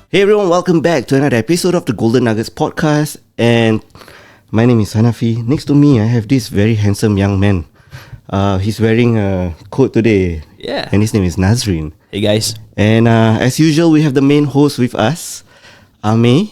Hey everyone, welcome back to another episode of the Golden Nuggets podcast. And my name is Hanafi. Next to me, I have this very handsome young man. He's wearing a coat today. Yeah. And his name is Nazrin. Hey guys. And as usual, we have the main host with us, Ame.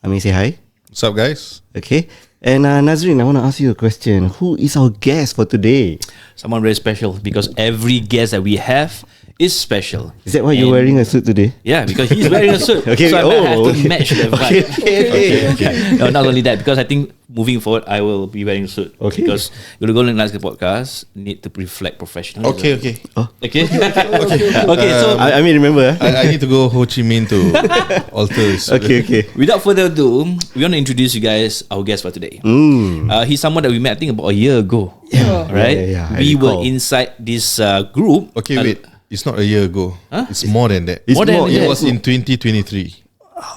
Ame, say hi. What's up, guys? Okay. And Nazrin, I want to ask you a question. Who is our guest for today? Someone very special because every guest that we have is special. Is that why you're wearing a suit today? Yeah, because he's wearing a suit. Okay. So I might have to match the vibe. Okay. No, not only that, because I think moving forward, I will be wearing a suit. Okay. Because the Golden Nuggets podcast need to reflect professionalism. Okay. Okay. So I mean, remember. I need to go Ho Chi Minh to alter this. Okay. without further ado, we want to introduce you guys our guest for today. He's someone that we met, I think, about a year ago. Yeah. Right? Yeah, we were recall. inside this group. Okay, wait. It's not a year ago. Huh? It's more than that. It's More than It that. was in 2023.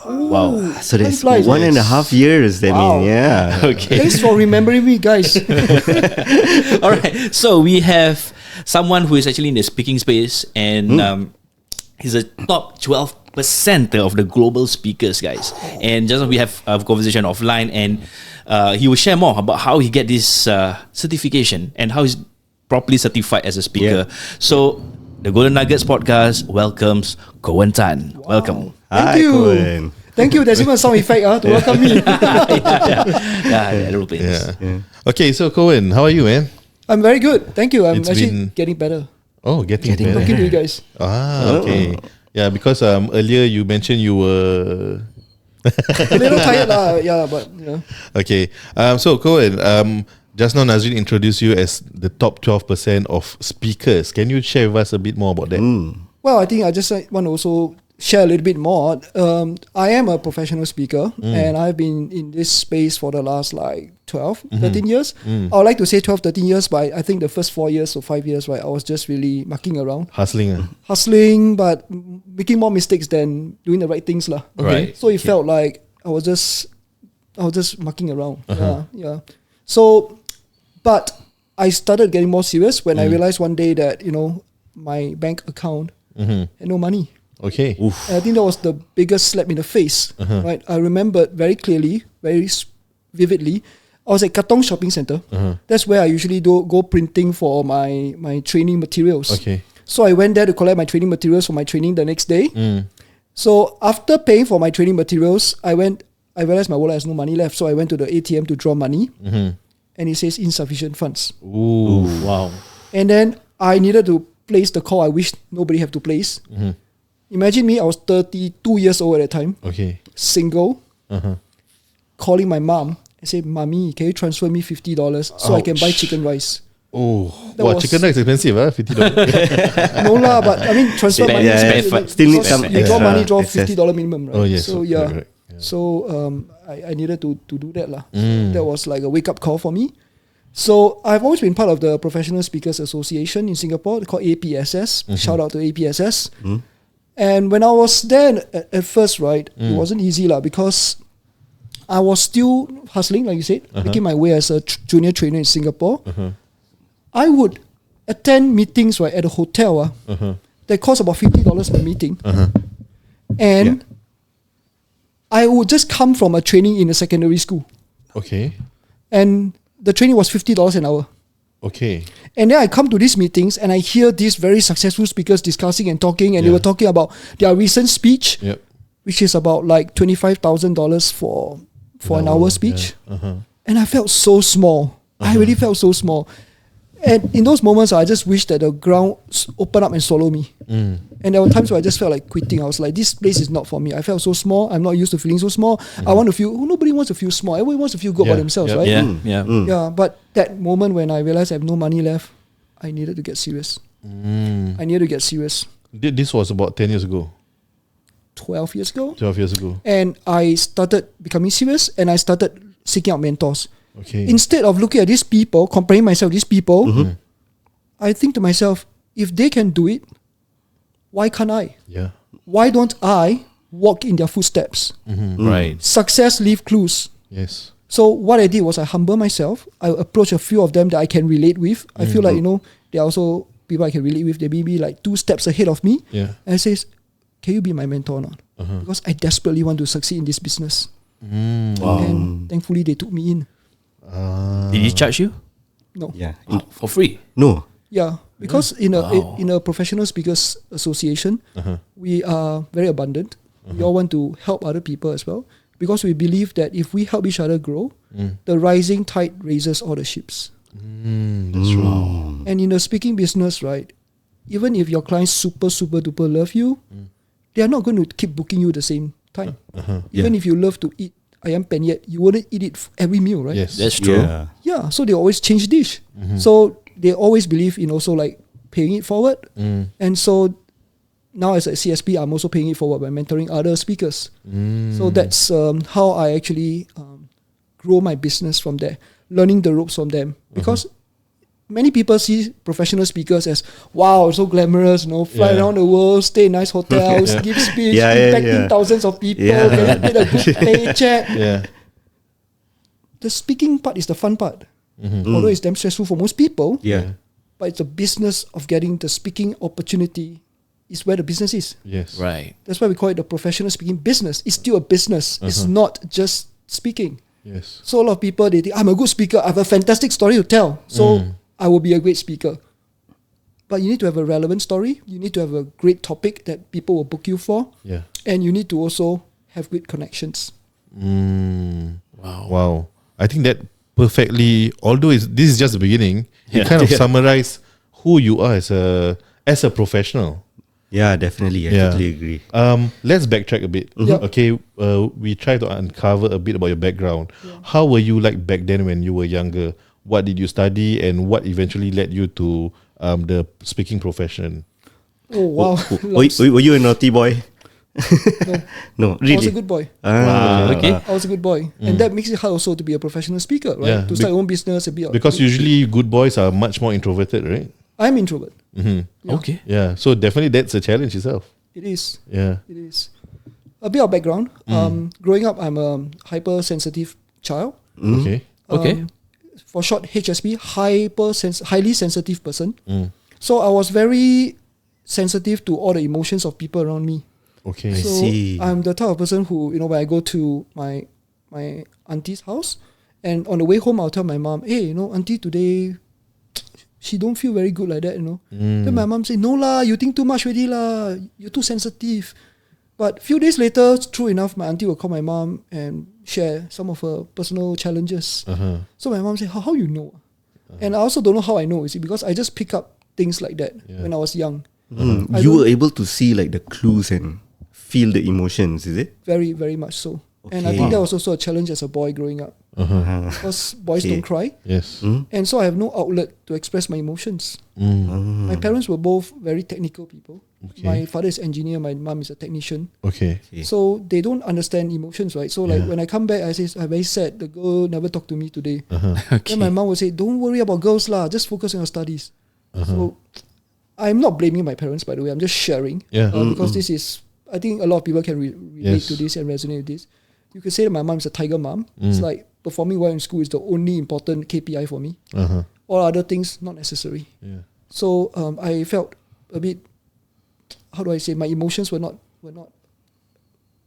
Wow. So that's Time flies. 1.5 years, I Wow. mean, yeah. Okay. Thanks for remembering me, guys. All right. So we have someone who is actually in the speaking space, and he's a top 12% of the global speakers, guys. And just we have a conversation offline, and he will share more about how he get this certification and how he's properly certified as a speaker. So the Golden Nuggets podcast welcomes Coen Tan. Welcome. Hi, Thank you. Coen. Thank you. There's even a sound effect to welcome me. Yeah, aeroplanes. Yeah. Okay, so Coen, how are you, man? I'm very good. Thank you. I'm It's actually been- getting better. Oh, getting better. Talking to you guys. Okay. Yeah, because earlier you mentioned you were... A little tired lah. Yeah, but yeah. Okay. So Coen, just now Nazrin introduced you as the top 12% of speakers. Can you share with us a bit more about that? Well, I think I just want to also share a little bit more. I am a professional speaker and I've been in this space for the last like 12, 13 years. I would like to say 12, 13 years, but I think the first 4 years or 5 years, right, I was just really mucking around. Hustling, but making more mistakes than doing the right things lah. Right. So it felt like I was just mucking around. Yeah. So, but I started getting more serious when I realized one day that, my bank account had no money. Okay. And I think that was the biggest slap in the face. Right? I remembered very clearly, very vividly. I was at Katong Shopping Center. That's where I usually go printing for my training materials. Okay. So I went there to collect my training materials for my training the next day. So after paying for my training materials, I realized my wallet has no money left. So I went to the ATM to draw money. And it says insufficient funds. Ooh. Wow. And then I needed to place the call I wish nobody have to place. Imagine me, I was 32 years old at that time. Okay. Single. Calling my mom and say, "Mommy, can you transfer me $50 so I can buy chicken rice?" Oh, That was- chicken rice expensive, $50. No lah, but I mean transfer Spare- money. yeah, is spare- like- still need because some you draw extra money, draw access. $50 minimum, right? Oh, yes. So yeah. Correct. So I needed to do that lah. So that was like a wake up call for me. So I've always been part of the Professional Speakers Association in Singapore called APSS. Shout out to APSS. And when I was there at first, right, it wasn't easy lah because I was still hustling, like you said, making my way as a junior trainer in Singapore. I would attend meetings right at a hotel that cost about $50 per meeting. And I would just come from a training in a secondary school. Okay. And the training was $50 an hour. Okay. And then I come to these meetings and I hear these very successful speakers discussing and talking, and they were talking about their recent speech, Yep. which is about like $25,000 for an hour speech. And I felt so small. I really felt so small. And in those moments, I just wished that the ground opened up and swallowed me. And there were times where I just felt like quitting. I was like, this place is not for me. I felt so small. I'm not used to feeling so small. I want to feel, nobody wants to feel small. Everyone wants to feel good about themselves, right? Yeah, but that moment when I realized I have no money left, I needed to get serious. I needed to get serious. This was about 10 years ago. 12 years ago. 12 years ago. And I started becoming serious and I started seeking out mentors. Okay. Instead of looking at these people, comparing myself to these people, I think to myself, if they can do it, why can't I? Yeah. Why don't I walk in their footsteps? Right. Success leave clues. Yes. So what I did was I humble myself. I approach a few of them that I can relate with. I feel like, they're also people I can relate with. They may be like 2 steps ahead of me. Yeah. And I say, can you be my mentor or not? because I desperately want to succeed in this business. Wow. And thankfully, they took me in. Did he charge you? No. Yeah. For free? No. Yeah, because Wow. in a professional speakers association, we are very abundant. We all want to help other people as well, because we believe that if we help each other grow, the rising tide raises all the ships. That's true. And in the speaking business, right, even if your clients super duper love you, they are not going to keep booking you the same time. Even if you love to eat ayam penyet, you wouldn't eat it every meal, right? Yes. That's true. Yeah. Yeah, so they always change dish. So they always believe in also like paying it forward. And so now as a CSP, I'm also paying it forward by mentoring other speakers. So that's how I actually grow my business from there, learning the ropes from them. Because many people see professional speakers as, wow, so glamorous, fly around the world, stay in nice hotels, give speech, impacting thousands of people, getting paid a good paycheck. Yeah. The speaking part is the fun part. Although it's damn stressful for most people, but it's the business of getting the speaking opportunity is where the business is. Yes. Right. That's why we call it the professional speaking business. It's still a business. It's not just speaking. Yes. So a lot of people, they think, I'm a good speaker, I have a fantastic story to tell, so I will be a great speaker. But you need to have a relevant story. You need to have a great topic that people will book you for. Yeah. And you need to also have good connections. Wow. I think that perfectly, although this is just the beginning, you kind of summarize who you are as a professional. Yeah, definitely. I totally agree. Let's backtrack a bit. Okay, we try to uncover a bit about your background. How were you like back then when you were younger? What did you study, and what eventually led you to the speaking profession? Oh, wow. Were you a naughty boy? No, really. I was a good boy. Okay. I was a good boy. And that makes it hard also to be a professional speaker, right? Yeah, To start your own business. Because usually good boys are much more introverted, right? I'm introvert. Okay. Yeah, so definitely that's a challenge itself. It is. Yeah. It is. A bit of background. Growing up, I'm a hypersensitive child. Okay. Okay. For short, HSP, highly sensitive person. So I was very sensitive to all the emotions of people around me. Okay. I So see. I'm the type of person who, when I go to my auntie's house, and on the way home, I'll tell my mom, hey, auntie today, she don't feel very good like that, Then my mom say, no lah, you think too much already lah, you're too sensitive. But few days later, true enough, my auntie will call my mom and share some of her personal challenges. So my mom say, how you know? And I also don't know how I know, you see, because I just pick up things like that when I was young. You were able to see like the clues and feel the emotions, is it? Very, very much so. And I Okay. think that was also a challenge as a boy growing up. Because boys don't cry. Yes. And so I have no outlet to express my emotions. My parents were both very technical people. My father is engineer, my mom is a technician. Okay. So they don't understand emotions, right? So like when I come back, I say, I'm very sad. The girl never talked to me today. Then my mom will say, don't worry about girls lah. Just focus on your studies. So I'm not blaming my parents, by the way. I'm just sharing. Because this is, I think a lot of people can relate to this and resonate with this. You could say that my mom is a tiger mom. It's like performing well in school is the only important KPI for me. All other things, not necessary. So I felt a bit, how do I say, my emotions were not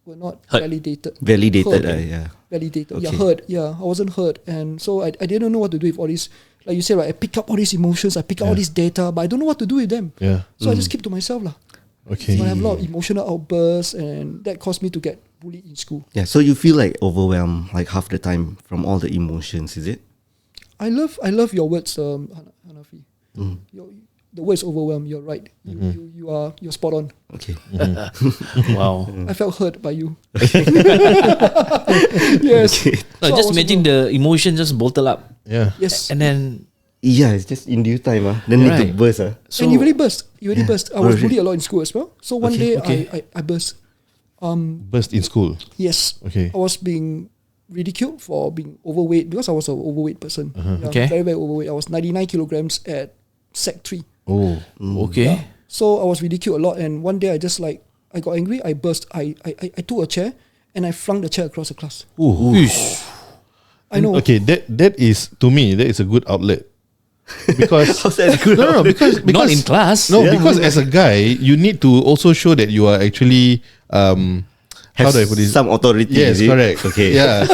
Hurt. validated. Validated, Hurt. Validated. Okay. Yeah, heard. Yeah, I wasn't heard. And so I didn't know what to do with all this. Like you said, right, I pick up all these emotions, I pick up all this data, but I don't know what to do with them. Yeah. So I just keep to myself lah. Okay. So I have a lot of emotional outbursts, and that caused me to get bullied in school. Yeah, so you feel like overwhelmed like half the time from all the emotions, is it? I love your words, Hanafi. The word is overwhelmed. You're right. You're spot on. Okay. Wow. I felt hurt by you. Yes. No, So I just was imagine the emotion just bottle up. Yeah. Yes. And then Yeah, it's just in due time. Then need to Right. burst. so And you really burst. You really burst. I was Really? bullied a lot in school as well. So one day I burst. Burst in school. Yes. Okay. I was being ridiculed for being overweight because I was an overweight person. Yeah, Okay. Very, very overweight. I was 99 kilograms at Sec 3. Oh. okay. So I was ridiculed a lot. And one day I just I got angry. I burst. I took a chair and I flung the chair across the class. Oosh. I know. Okay, that is, to me, that is a good outlet. Because How's that good? no, because Not in class. No, because as a guy, you need to also show that you are actually how do I put this? Some authority. Yes, is it? correct. Okay. Yeah.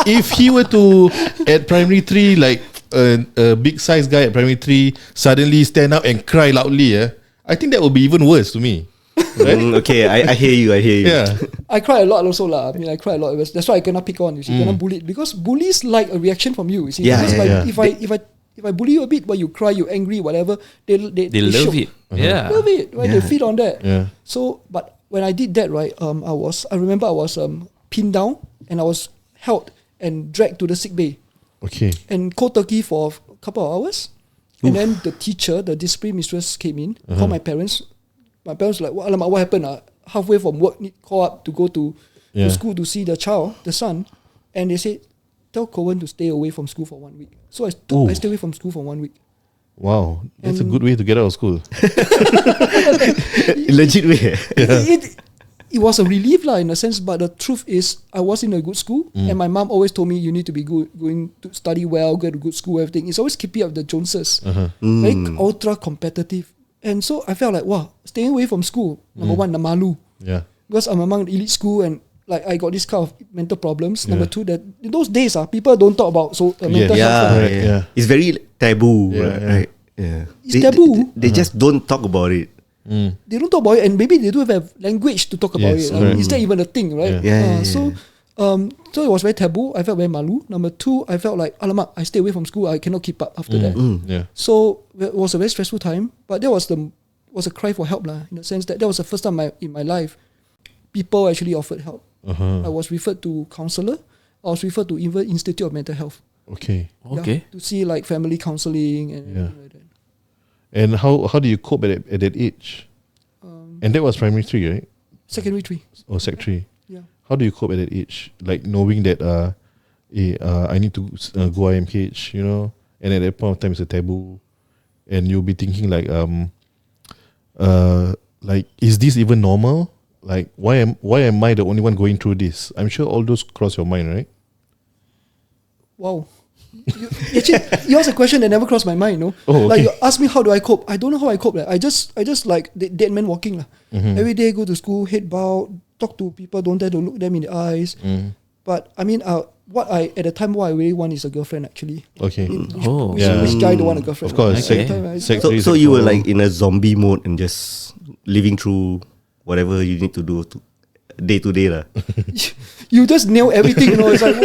if he were to at primary 3, like a big size guy at primary 3 suddenly stand up and cry loudly, I think that would be even worse to me. Right? Okay, I hear you. Yeah. I cry a lot also lah. I mean, I cry a lot. That's why I cannot pick on. You see, cannot bully because bullies like a reaction from you. You see, Yeah, because yeah, like if I bully you a bit, but you cry, you angry, whatever, they love shock. it. Yeah. Love it. Right? They Yeah. feed on that. Yeah. So, but when I did that, right, I remember I was pinned down and I was held and dragged to the sick bay Okay. and cold turkey for a couple of hours. And then the teacher, the discipline mistress came in, called my parents. My parents were like, what happened? Halfway from work, need call up to go to school to see the child, the son. And they said, tell Coen to stay away from school for 1 week. So I stayed away from school for 1 week. Wow, that's a good way to get out of school. Legit way. It was a relief lah in a sense, but the truth is I was in a good school and my mom always told me you need to be good, going to study well, go to good school, everything. It's always keeping up the Joneses. Very ultra competitive. And so I felt like, wow, staying away from school, number one, namalu. Yeah. Because I'm among the elite school and like I got this kind of mental problems. Number two, that in those days people don't talk about mental health. Correct, yeah. It's very taboo, right? Yeah. It's taboo. They just don't talk about it. They don't talk about it, and maybe they don't have language to talk about Yes, it. correct. Is that even a thing, right? Yeah. So it was very taboo. I felt very malu. Number two, I felt like, alamak, I stay away from school. I cannot keep up after that. Yeah. So it was a very stressful time. But that was a cry for help lah. In the sense that was the first time in my life people actually offered help. I was referred to counselor. I was referred to even Institute of Mental Health. Okay. Okay. To see like family counselling and everything like that. And how do you cope at that age? And that was primary 3, right? Secondary 3. Or sec 3? Yeah. How do you cope at that age? Like knowing that I need to go IMH, you know, and at that point of time it's a taboo, and you'll be thinking like is this even normal? Like why am I the only one going through this? I'm sure all those cross your mind, right? Wow. Actually, yours a question that never crossed my mind, no? Oh, okay. Like you ask me how do I cope? I don't know how I cope. I just like dead man walking. Every day go to school, head bowed, talk to people, don't dare to look them in the eyes. But I mean, what I really want is a girlfriend actually. Okay. Which guy don't want a girlfriend? Of course. Okay. So you were like in a zombie mode and just living through whatever you need to do day to day lah. You just nail everything, you know. It's like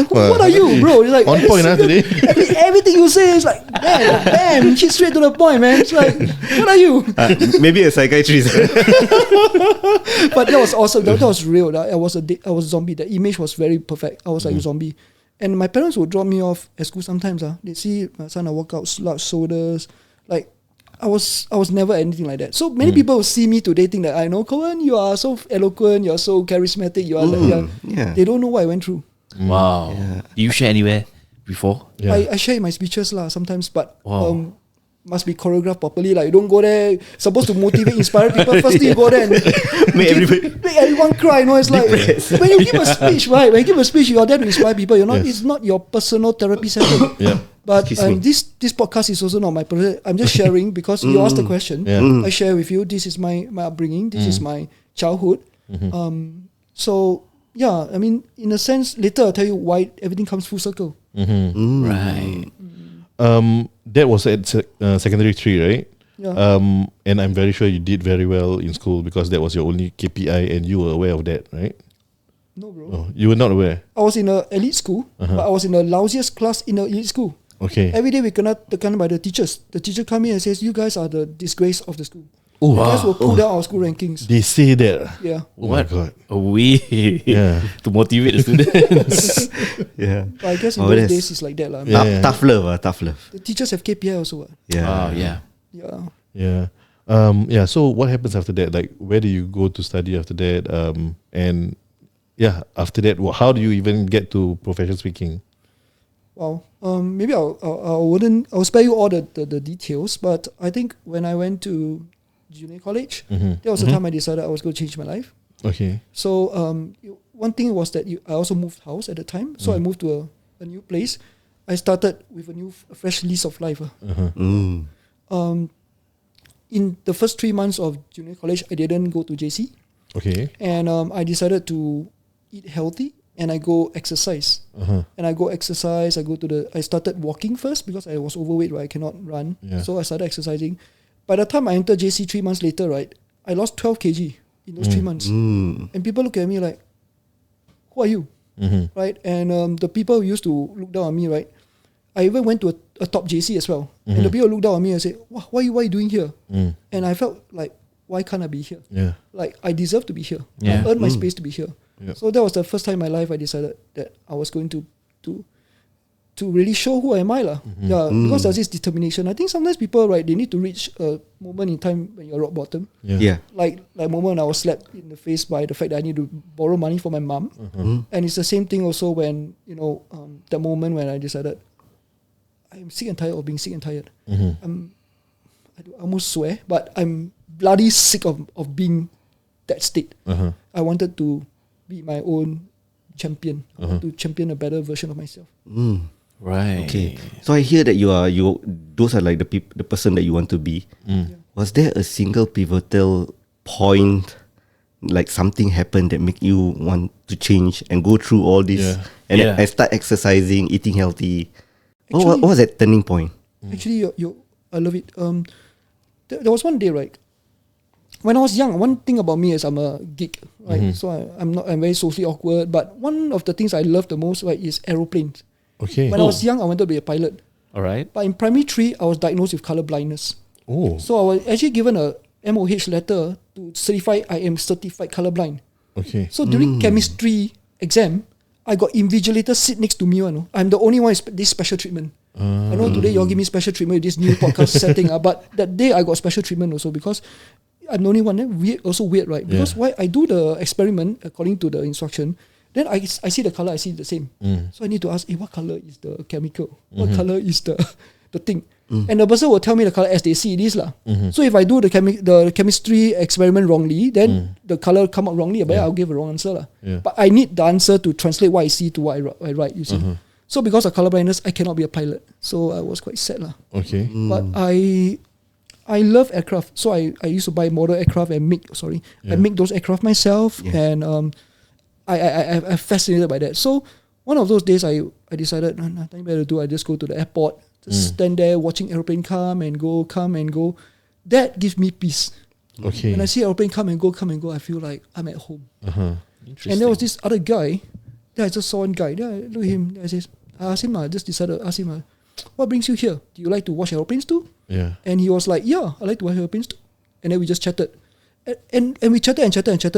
what are you, bro? It's like on point today. everything you say is like bam, she's straight to the point, man. It's like, what are you? Maybe a psychiatrist. But that was awesome. That was real. I was zombie. The image was very perfect. I was like a zombie. And my parents would drop me off at school sometimes. They see my son, I walk out, large shoulders. Like I was never anything like that. So many people will see me today think that I know Coen, you are so eloquent, you are so charismatic, you are they don't know what I went through. Wow. Yeah. Do you share anywhere before? Yeah. I share in my speeches lah sometimes, but must be choreographed properly. Like you don't go there supposed to motivate, inspire people. Firstly you go there and make everyone cry. You know, it's like when you give a speech, right? When you give a speech, you are there to inspire people. You're not. It's not your personal therapy session. Yeah. But this podcast is also not my personal. I'm just sharing because you asked the question. Yeah. I share with you. This is my upbringing. This is my childhood. So yeah, I mean, in a sense, later I'll tell you why everything comes full circle. Right. That was at secondary 3, right? Yeah. And I'm very sure you did very well in school because that was your only KPI and you were aware of that, right? No, bro. Oh, you were not aware? I was in an elite school, but I was in the lousiest class in the elite school. Okay. Every day we kena tekan by the teachers. The teacher come in and says, "You guys are the disgrace of the school. Oh, You guys will pull down our school rankings." They say that. Yeah. Oh my God. A way to motivate the students. Yeah. But I guess in Oh, those that's- days it's like that lah. Yeah. Tough love. Tough love. The teachers have KPI also. Yeah. Oh, yeah. Yeah. Yeah. Yeah. So what happens after that? Like, where do you go to study after that? And yeah, after that, how do you even get to professional speaking? Wow. Maybe I'll spare you all the details, but I think when I went to junior college, that was the time I decided I was going to change my life. Okay. So one thing was that I also moved house at the time, so I moved to a new place. I started with a fresh lease of life. In the first 3 months of junior college, I didn't go to JC. Okay. And I decided to eat healthy and I go exercise. And I go exercise. I started walking first because I was overweight, right? I cannot run. Yeah. So I started exercising. By the time I entered JC 3 months later, right, I lost 12 kg in those 3 months. And people look at me like, who are you? Right? And the people who used to look down on me, right? I even went to a top JC as well. And the people looked down on me and said, why are you doing here? And I felt like, why can't I be here? Yeah. Like, I deserve to be here. Yeah. I earned my space to be here. Yep. So that was the first time in my life I decided that I was going to really show who am I lah. Yeah, because there's this determination. I think sometimes people, right, they need to reach a moment in time when you're rock bottom. Yeah. Like moment I was slapped in the face by the fact that I need to borrow money for my mom. And it's the same thing also when, the moment when I decided I'm sick and tired of being sick and tired. I almost swear, but I'm bloody sick of being that state. I wanted to be my own champion. I want to champion a better version of myself. Right. Okay. So I hear that those are like the person that you want to be. Was there a single pivotal point, like something happened that make you want to change and go through all this and start exercising, eating healthy? What was that turning point? Actually, I love it. There was one day, right? When I was young, one thing about me is I'm a geek, right? So I'm very socially awkward. But one of the things I love the most, right, is aeroplanes. Okay. When I was young, I wanted to be a pilot. All right. But in primary 3, I was diagnosed with colour blindness. Oh. So I was actually given a MOH letter to certify I am certified colourblind. Okay. So during chemistry exam, I got invigilator sit next to me. I'm the only one with this special treatment. I know today you all give me special treatment with this new podcast setting, but that day I got special treatment also because I'm the only one. Also weird, right? Because why I do the experiment according to the instruction, then I see the color, I see the same. So I need to ask, what color is the chemical? What color is the thing? And the person will tell me the color as they see it is lah. So if I do the chemistry experiment wrongly, then the color come out wrongly, but I'll give a wrong answer lah. But I need the answer to translate what I see to what I write. You see. So because of color blindness, I cannot be a pilot. So I was quite sad lah. Okay. But I love aircraft, so I used to buy model aircraft and I make those aircraft myself, and I'm fascinated by that. So one of those days I decided nothing better to do. I just go to the airport, just stand there watching airplane come and go. That gives me peace. Okay. When I see airplane come and go, I feel like I'm at home. Interesting. And there was this other guy. Then I just saw one guy. Then I look at him. I asked him. I just decided to ask him. What brings you here? Do you like to watch airplanes too? Yeah. And he was like, yeah, I like to watch airplanes too. And then we just chatted. And we chatted.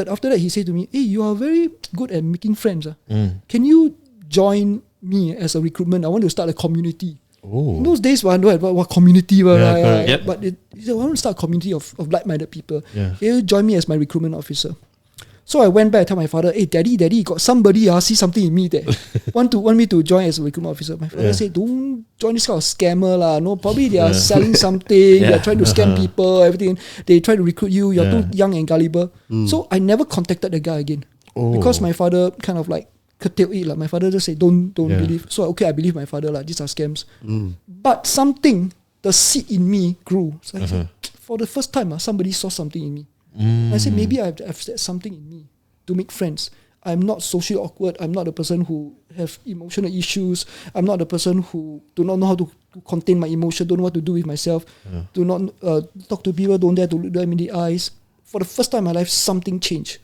After that, he said to me, hey, you are very good at making friends. Can you join me as a recruitment? I want to start a community. Oh. In those days, I don't have what community. Correct. But he said, I want to start a community of like-minded people. Yeah. Can you join me as my recruitment officer? So I went back and tell my father, hey, daddy, got somebody see something in me there. want me to join as a recruitment officer. My father said, don't join this kind of scammer lah. No, probably they are selling something. They are trying to scam people, everything. They try to recruit you. You're too young and gullible. So I never contacted the guy again. Because my father kind of like curtailed it. My father just said, don't believe. So okay, I believe my father. These are scams. But the seed in me grew. So I said, for the first time, somebody saw something in me. I said, maybe I've something in me to make friends. I'm not socially awkward. I'm not the person who have emotional issues. I'm not the person who do not know how to contain my emotion, don't know what to do with myself, do not talk to people, don't dare to look them in the eyes. For the first time in my life, something changed.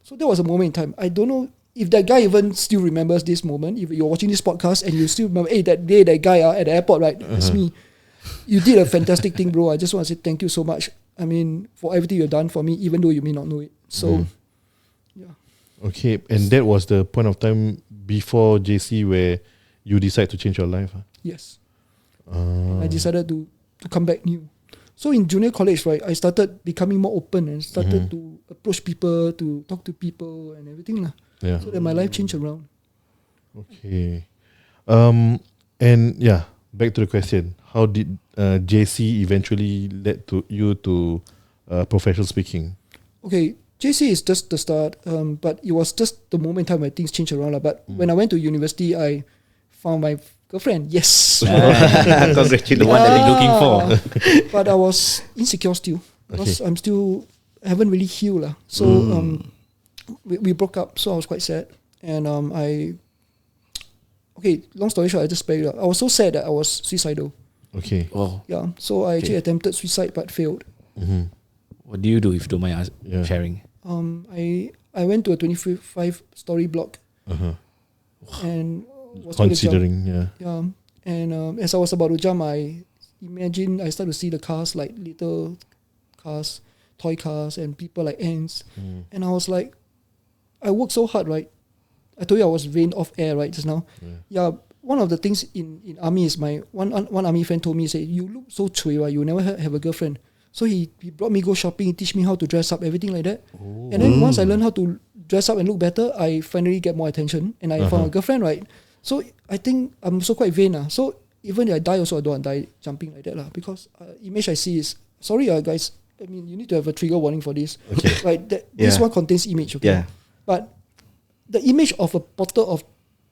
So that was a moment in time. I don't know if that guy even still remembers this moment. If you're watching this podcast and you still remember, hey, that day, that guy at the airport, right? It's me. You did a fantastic thing, bro. I just want to say thank you so much. I mean, for everything you've done for me, even though you may not know it. So, yeah. Okay, and that was the point of time before JC where you decide to change your life? Yes. I decided to come back new. So in junior college, right, I started becoming more open and started to approach people, to talk to people and everything lah. Yeah. So that my life changed around. Okay. And yeah, back to the question. How did JC eventually led to you to professional speaking? Okay, JC is just the start, but it was just the moment in time where things changed around. But when I went to university, I found my girlfriend. Yes. Congratulations. The one that you're looking for. But I was insecure still because I haven't really healed. So we broke up, so I was quite sad. And long story short, I just spelled it out. I was so sad that I was suicidal. Okay. Oh, Yeah, so I actually attempted suicide but failed. what do you do if you don't mind sharing? I went to a 25-story block and was Considering, yeah. And as I was about to jump, I started to see the cars, like little cars, toy cars, and people like ants. And I was like, I worked so hard, right? I told you I was vain off air, right, just now. Yeah. One of the things in army is my one army friend told me, he said, you look so chui, right? You never have a girlfriend. So he brought me go shopping, he teach me how to dress up, everything like that. And then once I learned how to dress up and look better, I finally get more attention and I found a girlfriend, right? So I think I'm also quite vain. So even if I die also, I don't want to die jumping like that. Because image I see is, sorry guys, I mean, you need to have a trigger warning for this. Okay. Right? This one contains image, okay? Yeah. But the image of a bottle of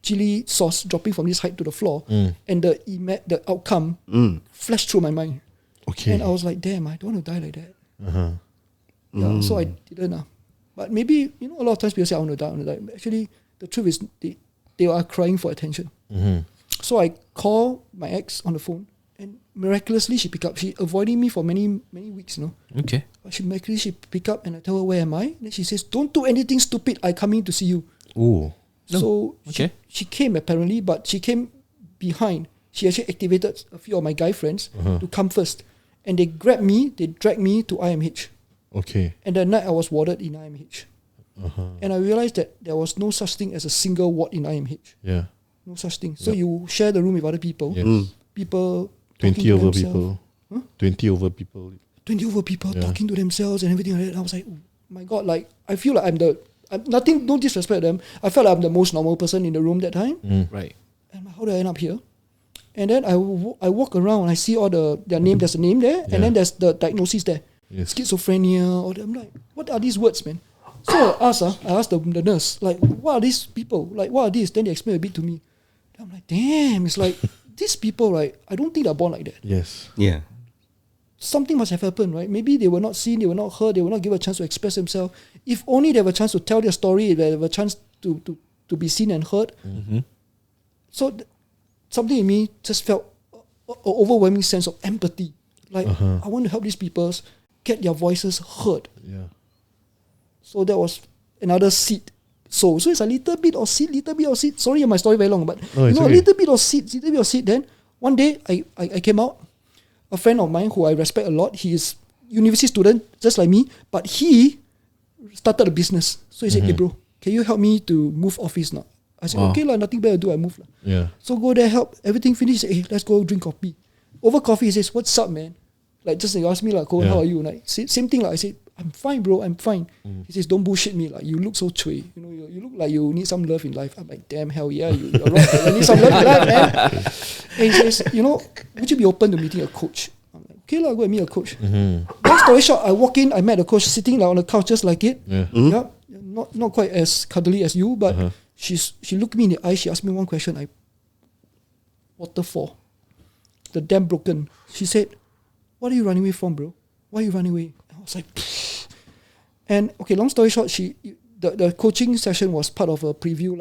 chili sauce dropping from this height to the floor and the outcome flashed through my mind. Okay. And I was like, damn, I don't want to die like that. Yeah, so I didn't. But maybe, a lot of times people say, I want to die. Actually, the truth is they are crying for attention. So I call my ex on the phone and miraculously she picked up. She avoiding me for many, many weeks, Okay. But she miraculously pick up and I tell her, where am I? Then she says, don't do anything stupid. I coming to see you. Ooh. So Okay. she came apparently, but she came behind. She actually activated a few of my guy friends to come first. And they grabbed me, they dragged me to IMH. Okay. And that night I was warded in IMH. And I realized that there was no such thing as a single ward in IMH. Yeah. No such thing. So you share the room with other people. Yes. People 20 over people. 20 over people. 20 over people talking to themselves and everything like that. And I was like, oh my God, like I feel like no disrespect them. I felt like I'm the most normal person in the room that time. Right. And how did I end up here? And then I walk around, I see all their name, there's a name there, and then there's the diagnosis there. Yes. Schizophrenia, I'm like, what are these words, man? So I asked the nurse, like, what are these people? Like, what are these? Then they explain a bit to me. Then I'm like, damn, it's like, these people, right, I don't think they're born like that. Yes. Yeah. Something must have happened, right? Maybe they were not seen, they were not heard, they were not given a chance to express themselves. If only they have a chance to tell their story, they have a chance to be seen and heard. So something in me just felt an overwhelming sense of empathy. Like, I want to help these people get their voices heard. Yeah. So that was another seed. So it's a little bit of seed. Sorry, my story very long, but No, it's a okay. little bit of seed. Then one day I came out. A friend of mine who I respect a lot, he is university student, just like me, but he started a business. So he said, hey bro, can you help me to move office now? I said, okay lah, nothing better to do, I move lah. Yeah. So go there, help, everything finished, he said, hey, let's go drink coffee. Over coffee, he says, what's up, man? Like, just like, he asked me, like, Coen, how are you? Like, same thing, like, I said, I'm fine, bro, I'm fine. He says, don't bullshit me, like, you look so chui. You look like you need some love in life. I'm like, damn, hell yeah, you're right. I need some love in life, man. And he says, would you be open to meeting a coach? I'm like, okay, go and meet a coach. Long story short, I walk in, I met a coach sitting like on the couch just like it. Yeah. Not quite as cuddly as you, but she looked me in the eye, she asked me one question, what the for? The dam broken. She said, what are you running away from, bro? Why are you running away? I was like, pfft. And okay, long story short, the coaching session was part of a preview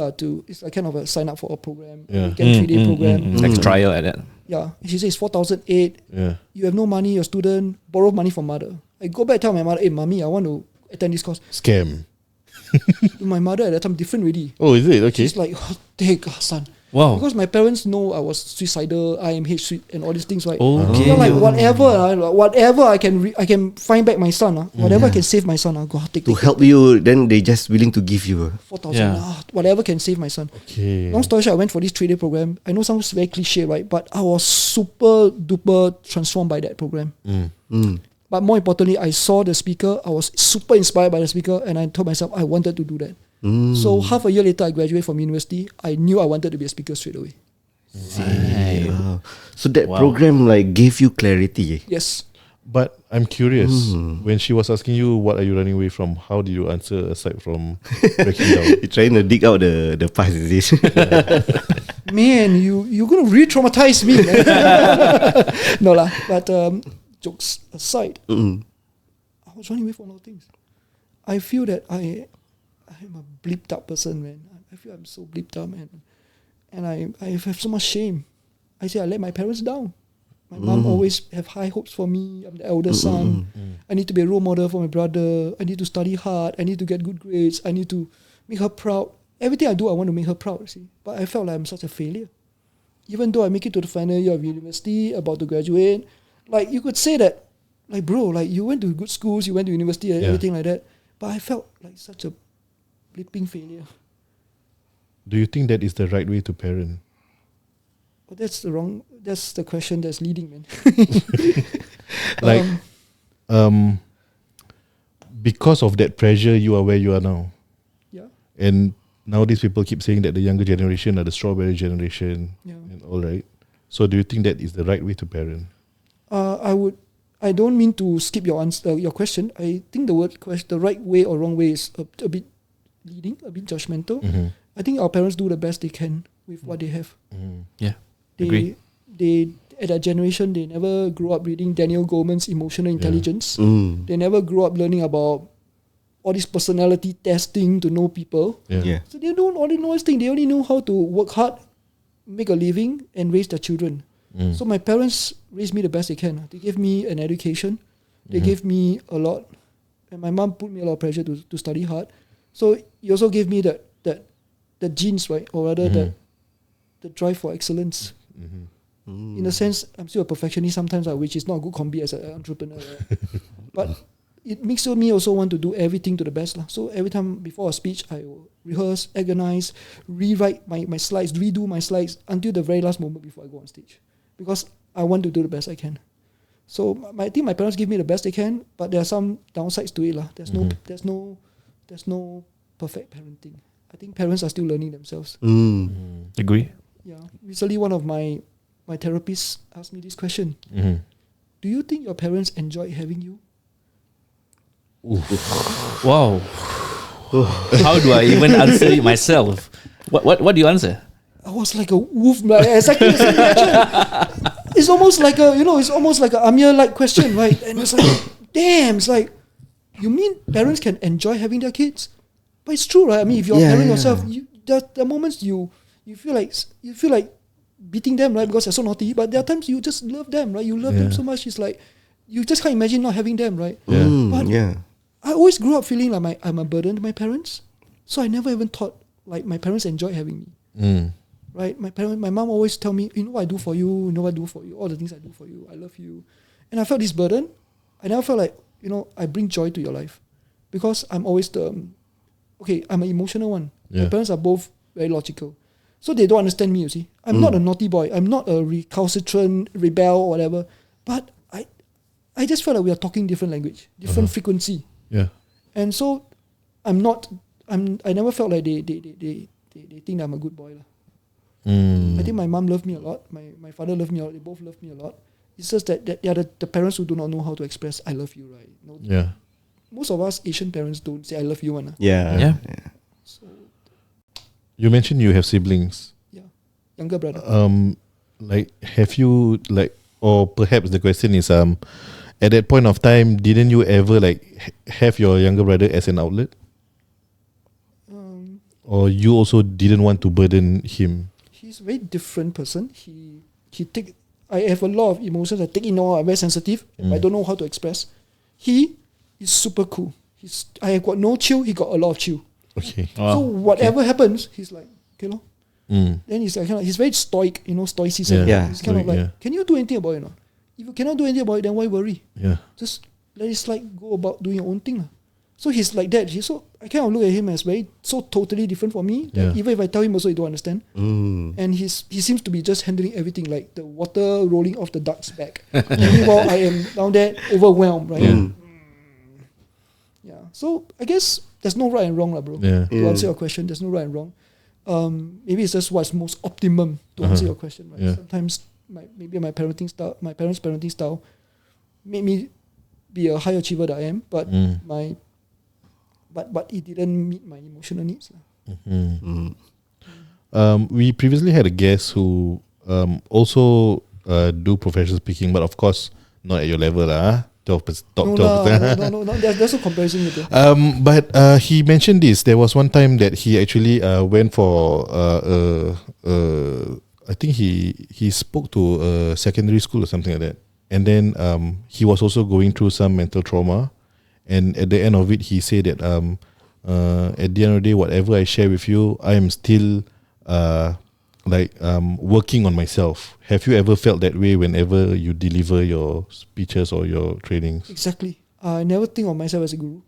it's like kind of a sign up for a program, weekend 3-day program. Like trial like that. Yeah. She says 4,008. Yeah. You have no money, you're a student, borrow money from mother. I go back and tell my mother, hey mommy, I want to attend this course. Scam. My mother at that time different already. Oh, is it? Okay. She's like, oh, take son. Wow. Because my parents know I was suicidal, IMH and all these things, right? Okay. They're like, whatever I can find back my son, whatever I can save my son, go take To help you, then they just willing to give you. 4,000, whatever can save my son. Okay. Long story short, I went for this 3-day program. I know it sounds very cliche, right? But I was super duper transformed by that program. But more importantly, I saw the speaker. I was super inspired by the speaker, and I told myself I wanted to do that. So half a year later, I graduated from university. I knew I wanted to be a speaker straight away. Wow. So that program like gave you clarity. Yes. But I'm curious, when she was asking you what are you running away from, how did you answer aside from breaking down? You're trying to dig out the past, is it? Man, you're gonna re-traumatize me, man. No lah. But jokes aside, I was running away from a lot of things. I feel that I I'm a bleeped up person, man. I feel I'm so bleeped up, man. And I have so much shame. I say I let my parents down. My mom always have high hopes for me. I'm the elder son. I need to be a role model for my brother. I need to study hard. I need to get good grades. I need to make her proud. Everything I do, I want to make her proud, see. But I felt like I'm such a failure. Even though I make it to the final year of university, about to graduate, like you could say that, like bro, like you went to good schools, you went to university and everything like that. But I felt like such a blipping failure. Do you think that is the right way to parent? But that's the question that's leading, man. Like, because of that pressure, you are where you are now. Yeah. And nowadays people keep saying that the younger generation are the strawberry generation and all, right? So do you think that is the right way to parent? I don't mean to skip your answer, your question. I think the right way or wrong way is a bit leading, a bit judgmental. I think our parents do the best they can with what they have. Yeah, agree. They at that generation, they never grew up reading Daniel Goleman's Emotional Intelligence. They never grew up learning about all this personality testing to know people. So they don't only know this thing. They only know how to work hard, make a living, and raise their children. So my parents raised me the best they can. They gave me an education. They gave me a lot. And my mom put me a lot of pressure to study hard. So he also gave me that genes, right? Or rather the drive for excellence. In a sense, I'm still a perfectionist sometimes, which is not a good combi as an entrepreneur. Right? But it makes me also want to do everything to the best. So every time before a speech, I will rehearse, agonize, rewrite my slides, redo my slides until the very last moment before I go on stage. Because I want to do the best I can. So I think my parents give me the best they can, but there are some downsides to it. There's no perfect parenting. I think parents are still learning themselves. Agree. Yeah. Recently, one of my therapists asked me this question. Do you think your parents enjoyed having you? Wow. How do I even answer it myself? What do you answer? I was like a wolf, like exactly the same reaction. It's almost like a Amir-like question, right? And it's like, damn, it's like, you mean parents can enjoy having their kids? But it's true, right? I mean, if you're a parent yourself, there are moments you feel like beating them, right? Because they're so naughty. But there are times you just love them, right? You love them so much. It's like you just can't imagine not having them, right? But I always grew up feeling like I'm a burden to my parents. So I never even thought like my parents enjoy having me. Right? My mom always tell me, you know what I do for you, all the things I do for you, I love you. And I felt this burden. I never felt like, I bring joy to your life. Because I'm always I'm an emotional one. My parents are both very logical. So they don't understand me, you see. I'm not a naughty boy. I'm not a recalcitrant rebel or whatever. But I just felt like we are talking different language, different frequency. Yeah. And so I never felt like they think that I'm a good boy. I think my mom loved me a lot. My father loved me a lot. They both loved me a lot. It's just that they are the parents who do not know how to express I love you, right? Most of us Asian parents don't say I love you, Yeah. So You mentioned you have siblings. yeah, younger brother. Like have you or perhaps the question is at that point of time, didn't you ever have your younger brother as an outlet? Or you also didn't want to burden him? He's a very different person. I have a lot of emotions. I take it all. I'm very sensitive. I don't know how to express. He is super cool. I have got no chill. He got a lot of chill. Okay. So whatever happens, he's like, okay, lor. Then he's like, he's very stoic, stoicism. He's kind of like, can you do anything about it? If you cannot do anything about it, then why worry? Just let it go about doing your own thing. So he's like that. I kind of look at him as so totally different from me. That even if I tell him also, he don't understand. And he seems to be just handling everything like the water rolling off the duck's back. Meanwhile, I am down there overwhelmed, right? So I guess there's no right and wrong, bro. To answer your question, there's no right and wrong. Maybe it's just what's most optimum to answer your question, right? Sometimes maybe my parents' parenting style made me be a high achiever that I am, but but it didn't meet my emotional needs. We previously had a guest who also do professional speaking, but of course not at your level. top No, 12%. no. There's no comparison with it. But he mentioned this. There was one time that he actually went for I think he spoke to a secondary school or something like that, and then he was also going through some mental trauma, and at the end of it, he said that at the end of the day, whatever I share with you, I am still working on myself. Have you ever felt that way whenever you deliver your speeches or your trainings? Exactly. I never think of myself as a guru.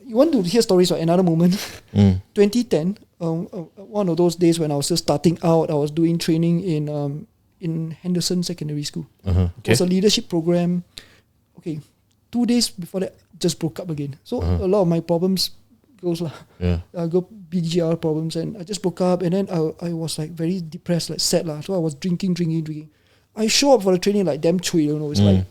You want to hear stories of another moment? 2010, one of those days when I was just starting out, I was doing training in Henderson Secondary School. It was a leadership program. Okay, 2 days before that, just broke up again. So a lot of my problems goes lah. I got BGR problems, and I just broke up, and then I was like very depressed, like sad lah. So I was drinking. I show up for the training like damn chui, you know. It's like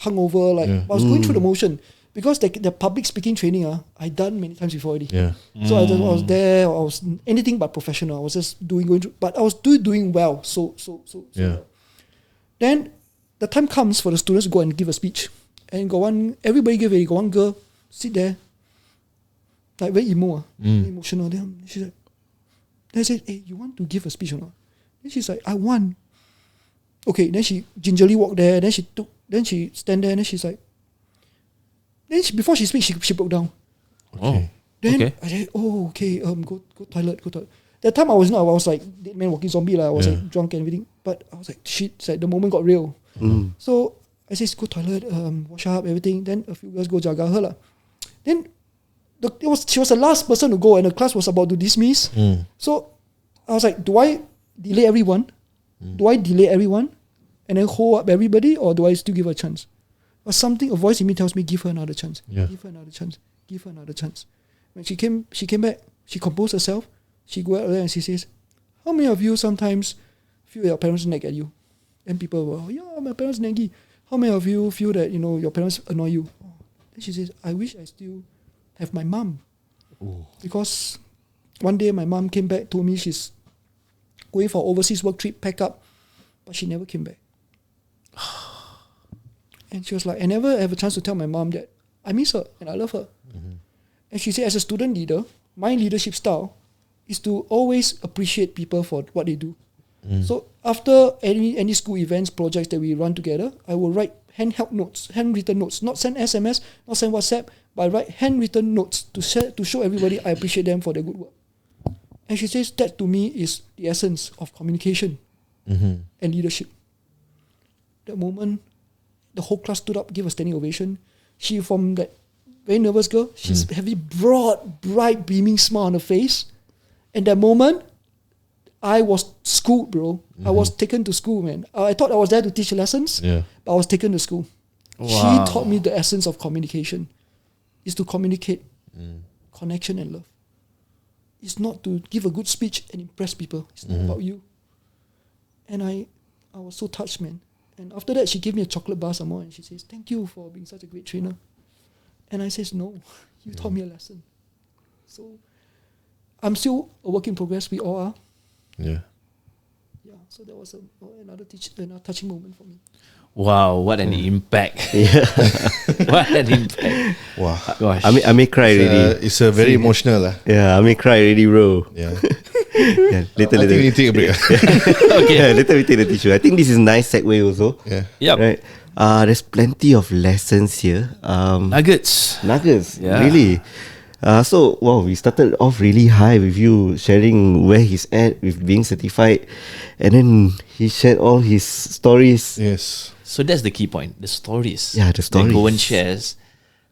hungover, like I was going through the motion. Because the public speaking training, I done many times before already. So I was there. I was anything but professional. I was just going through, but I was doing well. So well. Then the time comes for the students to go and give a speech, and everybody give it. Got one girl sit there, like very emotional. Then she's like, I said, "Hey, you want to give a speech or not?" Then she's like, "I want." Okay. Then she gingerly walked there. Then she stand there. And then she's like. Then before she speaks, she broke down. Then I said, okay, go toilet. That time I was like dead man walking zombie lah. I was like drunk and everything. But I was like, shit, it's like the moment got real. So I said, go toilet, wash up, everything. Then a few girls go jaga her lah. Then she was the last person to go, and the class was about to dismiss. So I was like, do I delay everyone? And then hold up everybody, or do I still give her a chance? Or a voice in me tells me, give her another chance. Give her another chance. When she came back, she composed herself. She go out there and she says, how many of you sometimes feel your parents nag at you? And people were, my parents naggy. How many of you feel that, your parents annoy you? Then she says, I wish I still have my mom. Because one day my mom came back, told me she's going for overseas work trip, pack up, but she never came back. And she was like, I never have a chance to tell my mom that I miss her and I love her. And she said, as a student leader, my leadership style is to always appreciate people for what they do. So after any school events, projects that we run together, I will write handwritten notes, not send SMS, not send WhatsApp, but I write handwritten notes to show everybody I appreciate them for their good work. And she says that to me is the essence of communication and leadership. That moment, the whole class stood up, gave a standing ovation. She, from that very nervous girl, she's having broad, bright, beaming smile on her face. And that moment, I was schooled, bro. I was taken to school, man. I thought I was there to teach lessons, but I was taken to school. Wow. She taught me the essence of communication. Is to communicate, connection and love. It's not to give a good speech and impress people. It's not about you. And I was so touched, man. And after that, she gave me a chocolate bar some more, and she says, thank you for being such a great trainer. And I says, no, you taught me a lesson. So I'm still a work in progress. We all are. Yeah. So that was another touching moment for me. Wow, what an impact. What an impact. Wow. Gosh. I may cry already. It's a very emotional. Yeah, I may cry already, bro. Yeah. Later. I think we need to take a break. Okay. Yeah, later we take the tissue. I think this is nice segue also. Yeah. Yep. Right. There's plenty of lessons here. Nuggets. Yeah. Really. So we started off really high with you sharing where he's at with being certified, and then he shared all his stories. Yes. So that's the key point. The stories. Yeah, the stories. That Coen shares,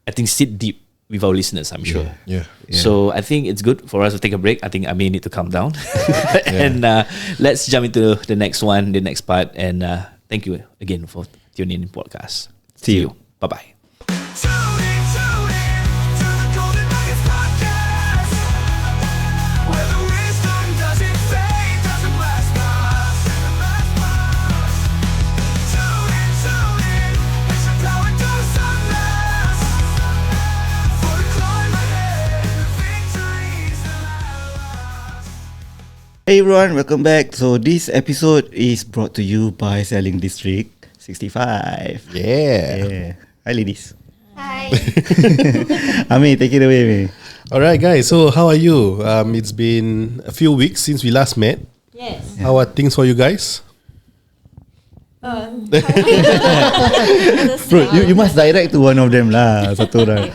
I think, sit deep with our listeners, I'm sure. Yeah. So I think it's good for us to take a break. I think I may need to calm down. And let's jump into the next one, the next part. And thank you again for tuning in podcast. See you. Bye-bye. Hey everyone, welcome back. So this episode is brought to you by SellingDistrict. 65. Yeah. Hi, ladies. Hi. Ami, take it away, me. All right, guys. So how are you? It's been a few weeks since we last met. Yes. How are things for you guys? Bro, you must direct to one of them lah. Satu orang.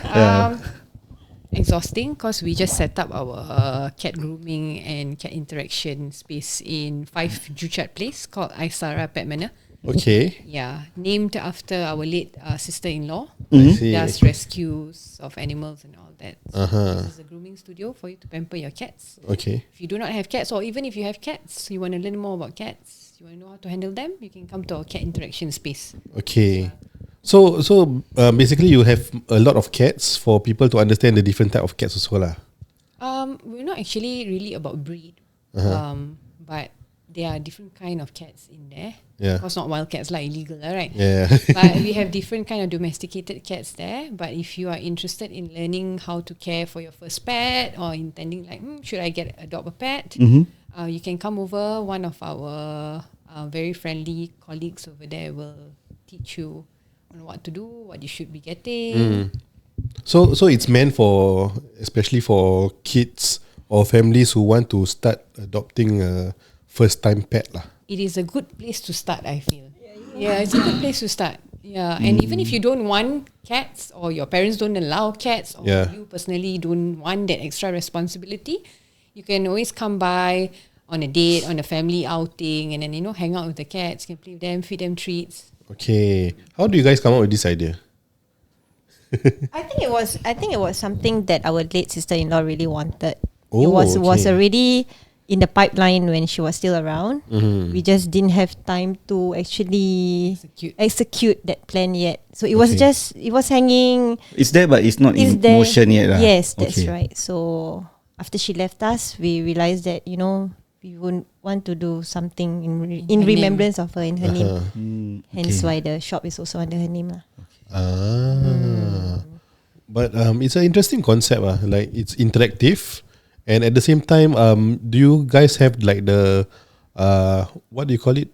Exhausting because we just set up our cat grooming and cat interaction space in 5 Juchat Place called Aisara Pet Manor. Okay. Yeah, named after our late sister-in-law. I see. Does rescues of animals and all that. So this is a grooming studio for you to pamper your cats. Okay. If you do not have cats, or even if you have cats, you want to learn more about cats, you want to know how to handle them, you can come to our cat interaction space. Okay. So basically you have a lot of cats for people to understand the different type of cats also lah. We're not actually really about breed, but there are different kind of cats in there. Yeah. Of course, not wild cats, like illegal, right? Yeah. But we have different kind of domesticated cats there. But if you are interested in learning how to care for your first pet, or intending like, should I adopt a pet? You can come over. One of our very friendly colleagues over there will teach you on what to do, what you should be getting. So it's meant for especially for kids or families who want to start adopting a first time pet lah. It is a good place to start, I feel. Yeah, it's a good place to start. Yeah, and even if you don't want cats, or your parents don't allow cats, or you personally don't want that extra responsibility, you can always come by on a date, on a family outing, and then hang out with the cats, you can play with them, feed them treats. Okay. How do you guys come up with this idea? I think it was something that our late sister-in-law really wanted. Oh, it was okay. already in the pipeline when she was still around. We just didn't have time to actually execute that plan yet. So it was hanging. It's there, but it's not in motion yet lah. Yes, that's right. So after she left us, we realized that we wouldn't want to do something in remembrance of her, in her name. Hence why the shop is also under her name lah. But it's an interesting concept like it's interactive, and at the same time do you guys have like the what do you call it,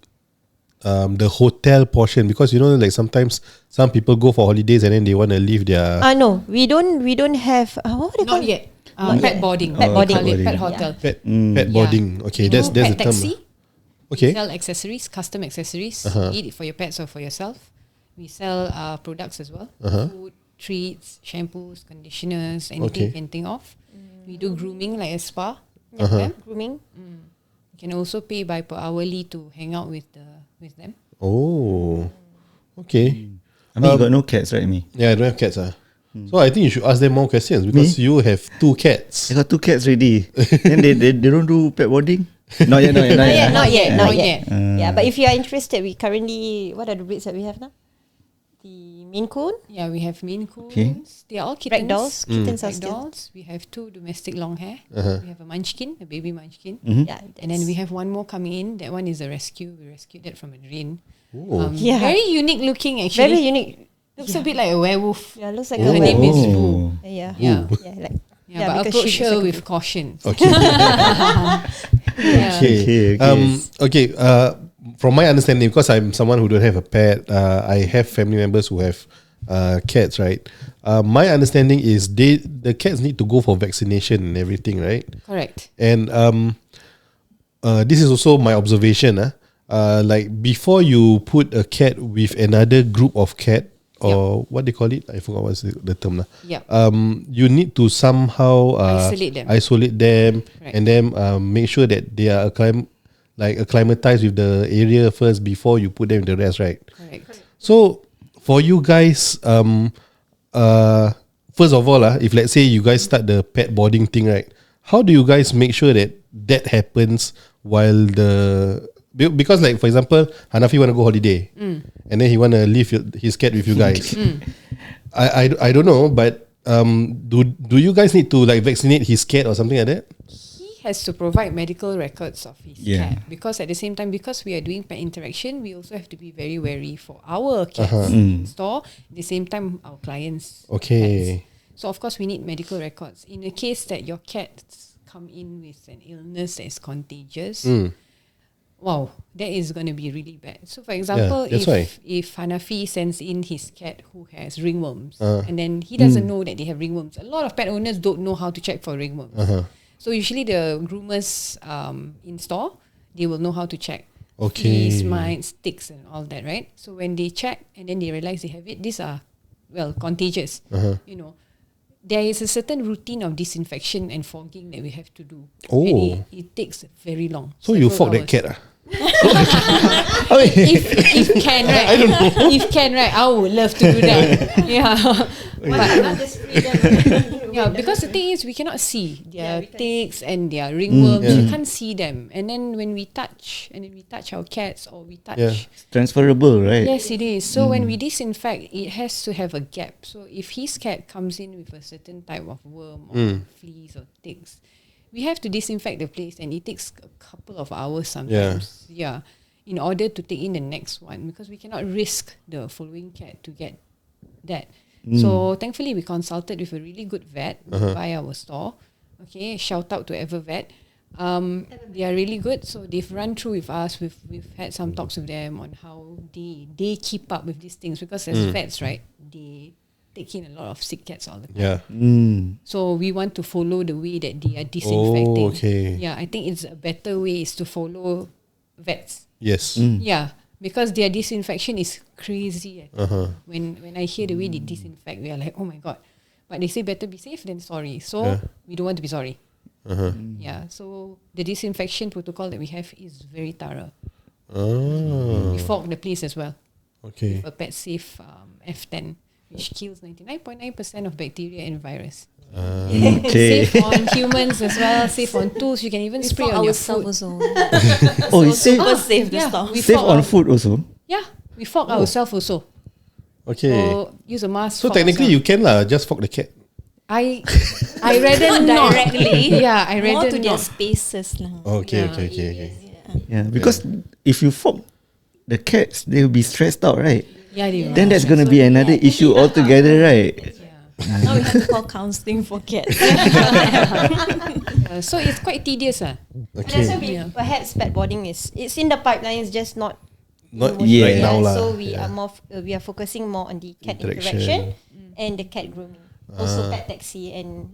the hotel portion? Because like sometimes some people go for holidays and then they want to leave their no, we don't have what do you call Not yet. Not Pet yet. boarding. Pet boarding. Pet hotel. pet boarding. Okay, that's the pet term. taxi. Okay. Sell accessories, custom accessories, be it for your pets or for yourself. We sell products as well. Food, treats, shampoos, conditioners, anything you can think of. We do grooming like a spa. grooming. You can also pay by per hourly to hang out with them. Oh, okay. I mean, you got no cats, right, me? Yeah, I don't have cats. So I think you should ask them more questions because you have 2 cats. I got 2 cats already. Then they don't do pet boarding? Not yet. Not yet. Yeah, but if you are interested, we currently, what are the breeds that we have now? The Maine Coon, Yeah, we have Maine Coons. Okay. They are all kittens. Ragdolls, kittens are still. Ragdolls. We have 2 domestic long hair. We have a munchkin, a baby munchkin. Yeah, And then we have one more coming in. That one is a rescue. We rescued that from a drain. Yeah. Very unique looking actually. very unique. Looks a bit like a werewolf. Yeah, looks like Her a name is werewolf. Boo. Yeah, Yeah. like But because approach she her looks with like caution. Okay. Okay. Okay. From my understanding, because I'm someone who don't have a pet, I have family members who have cats, right? My understanding is the cats need to go for vaccination and everything, right? Correct. And this is also my observation. Like before you put a cat with another group of cat, or what they call it, I forgot what's the term. Yep. You need to somehow Isolate them. Right. and then make sure that they are acclimatized with the area first before you put them in the rest, right? Correct. So for you guys, first of all, if let's say you guys start the pet boarding thing, right? How do you guys make sure that happens while because like for example, Hanafi want to go holiday and then he want to leave his cat with you guys. I don't know, but do you guys need to like vaccinate his cat or something like that? He has to provide medical records of his cat, because at the same time, because we are doing pet interaction, we also have to be very wary for our cats in store. At the same time, our clients. Okay. Pets. So of course we need medical records. In the case that your cats come in with an illness that is contagious, wow, that is going to be really bad. So for example, that's why. if Hanafi sends in his cat who has ringworms, and then he doesn't know that they have ringworms, a lot of pet owners don't know how to check for ringworms. So usually the groomers in store, they will know how to check. Okay. Fleas, mites, ticks and all that, right? So when they check and then they realize they have it, these are, well, contagious. You know, there is a certain routine of disinfection and fogging that we have to do. Oh. And it takes very long. So you several fog that hours. cat? If can, right? I don't know. If can, right? I would love to do that. Yeah. Not just free them. Yeah, because the thing is we cannot see their ticks and their ringworms. You can't see them. And then when we touch, our cats or we touch, Transferable, right? yes, it is. So when we disinfect, it has to have a gap. So if his cat comes in with a certain type of worm or fleas or ticks, we have to disinfect the place, and it takes a couple of hours sometimes. Yeah, in order to take in the next one, because we cannot risk the following cat to get that. So thankfully we consulted with a really good vet by our store. Okay, shout out to EverVet. They are really good. So they've run through with us. We've had some talks with them on how they keep up with these things, because as vets, right, they take in a lot of sick cats all the time. Yeah. So we want to follow the way that they are disinfecting. Oh, okay. Yeah, I think it's a better way is to follow vets. Yes. Yeah, because their disinfection is crazy. When I hear the way they disinfect, we are like, oh my god. But they say better be safe than sorry. So we don't want to be sorry. Yeah, so the disinfection protocol that we have is very thorough. We fog the place as well. Okay. With a pet safe F10, which kills 99.9% of bacteria and virus. Okay. Safe on humans as well, safe on tools. You can even spray on your food. Also. Oh, it's safe, Super safe the Yeah, store. we safe fog on our- food also. Yeah, we fog ourselves also. Okay. So use a mask. So fog technically ourselves. you can lah, just fog the cat. I rather not directly. Yeah, I More rather to their not. spaces lah. Okay, Yeah. okay. Yeah, because if you fog the cats, they will be stressed out, right? Yeah, they will. Then that's gonna be another issue altogether, right? Now we have to call counselling for cats. So it's quite tedious. That's why perhaps pet boarding it's in the pipeline. It's just not Not Yeah. right now lah. So we are we are focusing more on the cat interaction and the cat grooming. Also pet taxi and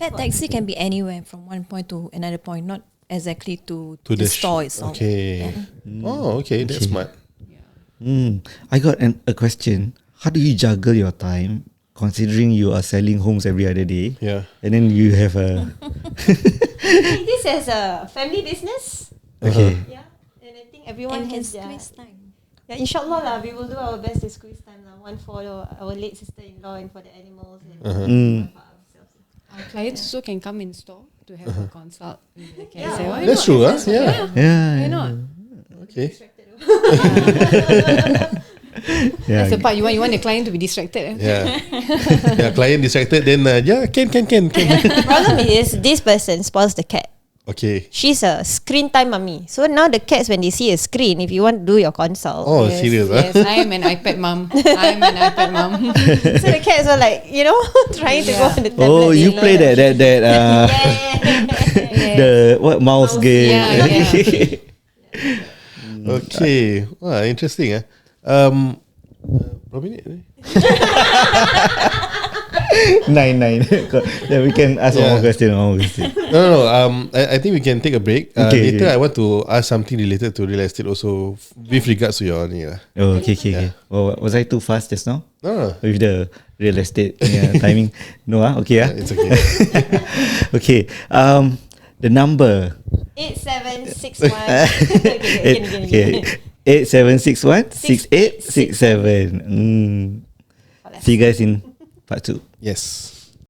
Pet taxi can be anywhere from one point to another point, not exactly to To the store itself. Okay. Oh, okay. That's smart. I got a question. How do you juggle your time, considering you are selling homes every other day? Yeah. And then you have a this as a family business. okay. Yeah, and I think everyone And can has their. squeeze time. Yeah, inshallah lah, we will do our best to squeeze time lah. One for our late sister-in-law and for the animals and one for ourselves. Our clients also can come in store to have a consult with the cat. Say, why That's not? true, huh? Yeah. Why not? Okay. Yeah. That's the part you want the client to be distracted. Yeah. Yeah. Client distracted, then can. Problem is this person spoils the cat. Okay. She's a screen time mummy. So now the cats, when they see a screen, if you want to do your consult, Oh, serious? Yes, I am an iPad mom. so the cats are like, trying to go on the tablet. Oh, you play that the what mouse game? Yeah. Okay. Wow, interesting. Berapa minit ni? 9. Then we can ask one more question. No. I think we can take a break. Okay, Later, okay. I want to ask something related to real estate also with regards to your ni lah. Oh, okay. Oh, was I too fast just now? No. With the real estate timing? No, okay. It's okay. Okay. The number. 8761. Okay. 8761 6867. See you guys in part 2. Yes.